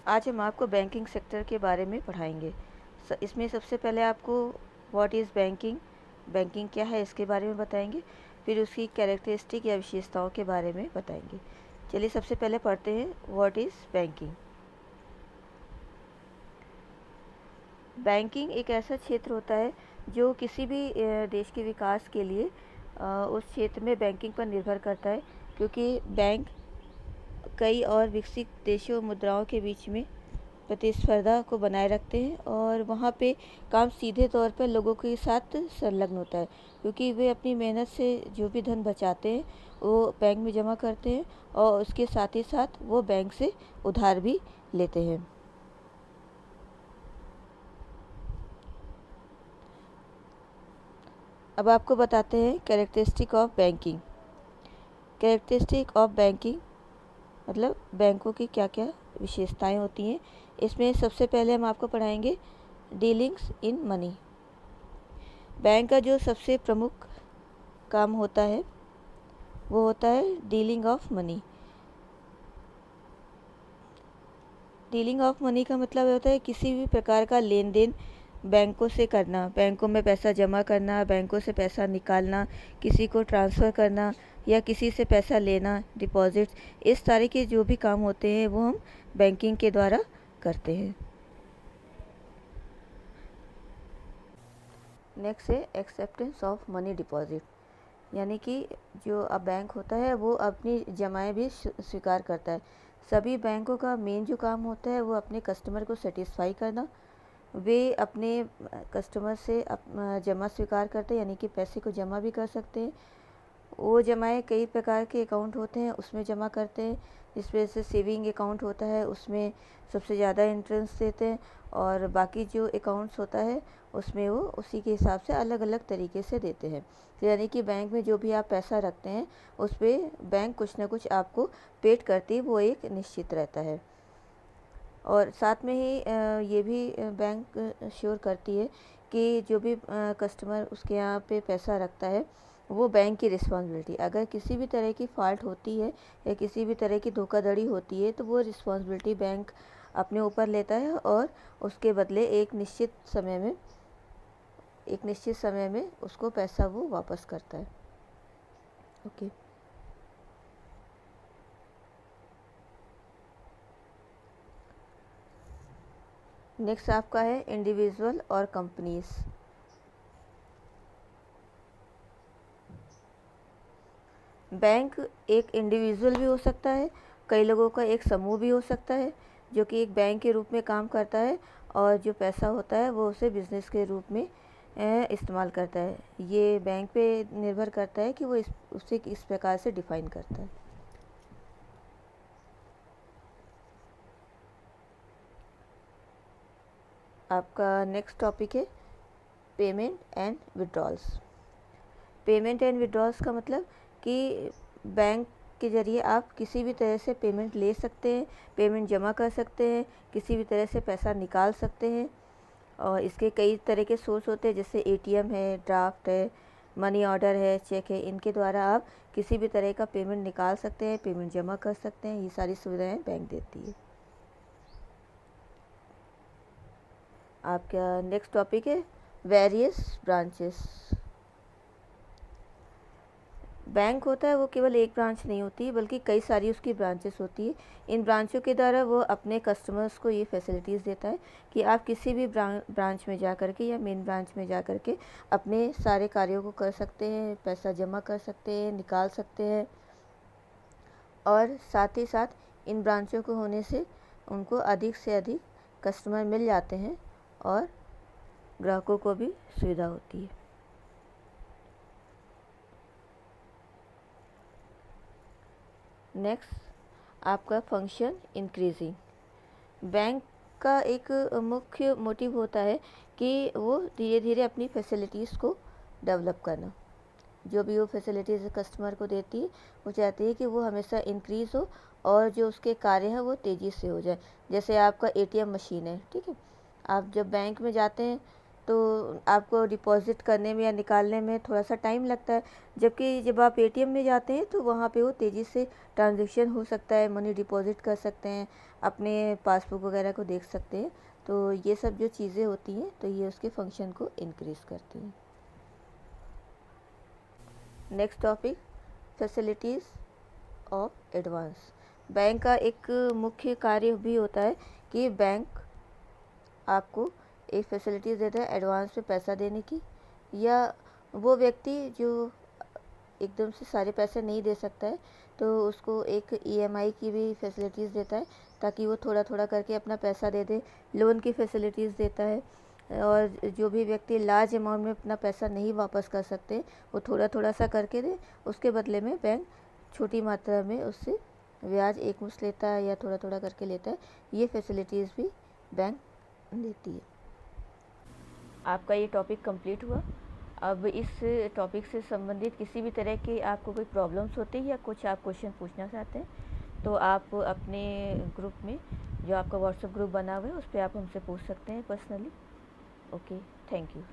आज हम आपको बैंकिंग सेक्टर के बारे में पढ़ाएंगे। इसमें सबसे पहले आपको व्हाट इज़ बैंकिंग, बैंकिंग क्या है इसके बारे में बताएंगे। फिर उसकी कैरेक्टरिस्टिक या विशेषताओं के बारे में बताएंगे। चलिए सबसे पहले पढ़ते हैं व्हाट इज़ बैंकिंग। बैंकिंग एक ऐसा क्षेत्र होता है जो किसी भी देश के विकास के लिए उस क्षेत्र में बैंकिंग पर निर्भर करता है, क्योंकि बैंक कई और विकसित देशों मुद्राओं के बीच में प्रतिस्पर्धा को बनाए रखते हैं और वहाँ पे काम सीधे तौर पर लोगों के साथ संलग्न होता है, क्योंकि वे अपनी मेहनत से जो भी धन बचाते हैं वो बैंक में जमा करते हैं और उसके साथ ही साथ वो बैंक से उधार भी लेते हैं। अब आपको बताते हैं characteristic of banking. Characteristic of banking मतलब बैंकों की क्या क्या विशेषताएं होती हैं। इसमें सबसे पहले हम आपको पढ़ाएंगे डीलिंग्स इन मनी। बैंक का जो सबसे प्रमुख काम होता है वो होता है dealing of money. Dealing of money का मतलब होता है किसी भी प्रकार का लेन देन बैंकों से करना, बैंकों में पैसा जमा करना, बैंकों से पैसा निकालना, किसी को ट्रांसफ़र करना या किसी से पैसा लेना, डिपॉजिट्स, इस तरह के जो भी काम होते हैं वो हम बैंकिंग के द्वारा करते हैं। नेक्स्ट है एक्सेप्टेंस ऑफ मनी डिपॉजिट, यानी कि जो अब बैंक होता है वो अपनी जमाएं भी स्वीकार करता है। सभी बैंकों का मेन जो काम होता है वो अपने कस्टमर को सेटिस्फाई करना। वे अपने कस्टमर से जमा स्वीकार करते हैं, यानी कि पैसे को जमा भी कर सकते हैं। वो जमाएं कई प्रकार के अकाउंट होते हैं उसमें जमा करते हैं, जिसमें से सेविंग अकाउंट होता है उसमें सबसे ज़्यादा इंटरेस्ट देते हैं, और बाकी जो अकाउंट्स होता है उसमें वो उसी के हिसाब से अलग अलग तरीके से देते हैं। तो यानी कि बैंक में जो भी आप पैसा रखते हैं उस पर बैंक कुछ ना कुछ आपको पेड करती है, वो एक निश्चित रहता है। और साथ में ही ये भी बैंक श्योर करती है कि जो भी कस्टमर उसके यहाँ पे पैसा रखता है वो बैंक की रिस्पॉन्सिबिलिटी, अगर किसी भी तरह की फ़ॉल्ट होती है या किसी भी तरह की धोखाधड़ी होती है तो वो रिस्पॉन्सिबिलिटी बैंक अपने ऊपर लेता है और उसके बदले एक निश्चित समय में उसको पैसा वो वापस करता है। ओके। नेक्स्ट आपका है इंडिविजुअल और कंपनीज। बैंक एक इंडिविजुअल भी हो सकता है, कई लोगों का एक समूह भी हो सकता है जो कि एक बैंक के रूप में काम करता है, और जो पैसा होता है वो उसे बिजनेस के रूप में इस्तेमाल करता है। ये बैंक पे निर्भर करता है कि वो उसे किस प्रकार से डिफाइन करता है। आपका नेक्स्ट टॉपिक है payment and withdrawals. Payment and withdrawals का मतलब कि बैंक के ज़रिए आप किसी भी तरह से पेमेंट ले सकते हैं, पेमेंट जमा कर सकते हैं, किसी भी तरह से पैसा निकाल सकते हैं। और इसके कई तरह के सोर्स होते हैं, जैसे एटीएम है, ड्राफ्ट है, मनी ऑर्डर है, चेक है। इनके द्वारा आप किसी भी तरह का पेमेंट निकाल सकते हैं, पेमेंट जमा कर सकते हैं। ये सारी सुविधाएं बैंक देती है। आपका नेक्स्ट टॉपिक है वेरियस ब्रांचेस। बैंक होता है वो केवल एक ब्रांच नहीं होती बल्कि कई सारी उसकी ब्रांचेस होती है। इन ब्रांचों के द्वारा वो अपने कस्टमर्स को ये फैसिलिटीज़ देता है कि आप किसी भी ब्रांच में जा कर के या मेन ब्रांच में जा कर के अपने सारे कार्यों को कर सकते हैं, पैसा जमा कर सकते हैं, निकाल सकते हैं। और साथ ही साथ इन ब्रांचों को होने से उनको अधिक से अधिक कस्टमर मिल जाते हैं और ग्राहकों को भी सुविधा होती है। नेक्स्ट आपका फंक्शन इंक्रीजिंग। बैंक का एक मुख्य मोटिव होता है कि वो धीरे धीरे अपनी फैसिलिटीज़ को डेवलप करना। जो भी वो फैसिलिटीज़ कस्टमर को देती है वो चाहती है कि वो हमेशा इंक्रीज़ हो और जो उसके कार्य हैं वो तेज़ी से हो जाए। जैसे आपका एटीएम मशीन है, ठीक है, आप जब बैंक में जाते हैं तो आपको डिपॉज़िट करने में या निकालने में थोड़ा सा टाइम लगता है। जबकि जब आप एटीएम में जाते हैं तो वहाँ पे वो तेज़ी से ट्रांज़ैक्शन हो सकता है, मनी डिपॉज़िट कर सकते हैं, अपने पासबुक वगैरह को देख सकते हैं। तो ये सब जो चीज़ें होती हैं तो ये उसके फंक्शन को इंक्रीज़ करती हैं। Next topic, facilities of advance. Bank का एक मुख्य कार्य भी होता है कि बैंक आपको एक फैसिलिटीज़ देता है एडवांस में पैसा देने की, या वो व्यक्ति जो एकदम से सारे पैसे नहीं दे सकता है तो उसको एक ईएमआई की भी फैसिलिटीज़ देता है, ताकि वो थोड़ा थोड़ा करके अपना पैसा दे दे। लोन की फैसिलिटीज़ देता है, और जो भी व्यक्ति लार्ज अमाउंट में अपना पैसा नहीं वापस कर सकते वो थोड़ा थोड़ा सा करके दे, उसके बदले में बैंक छोटी मात्रा में उससे ब्याज एकमुश्त लेता है या थोड़ा थोड़ा करके लेता है। ये फैसिलिटीज़ भी बैंक देती है। आपका ये टॉपिक कंप्लीट हुआ। अब इस टॉपिक से संबंधित किसी भी तरह के आपको कोई प्रॉब्लम्स होती है या कुछ आप क्वेश्चन पूछना चाहते हैं तो आप अपने ग्रुप में, जो आपका व्हाट्सएप ग्रुप बना हुआ है, उस पर आप हमसे पूछ सकते हैं पर्सनली। Okay, thank you.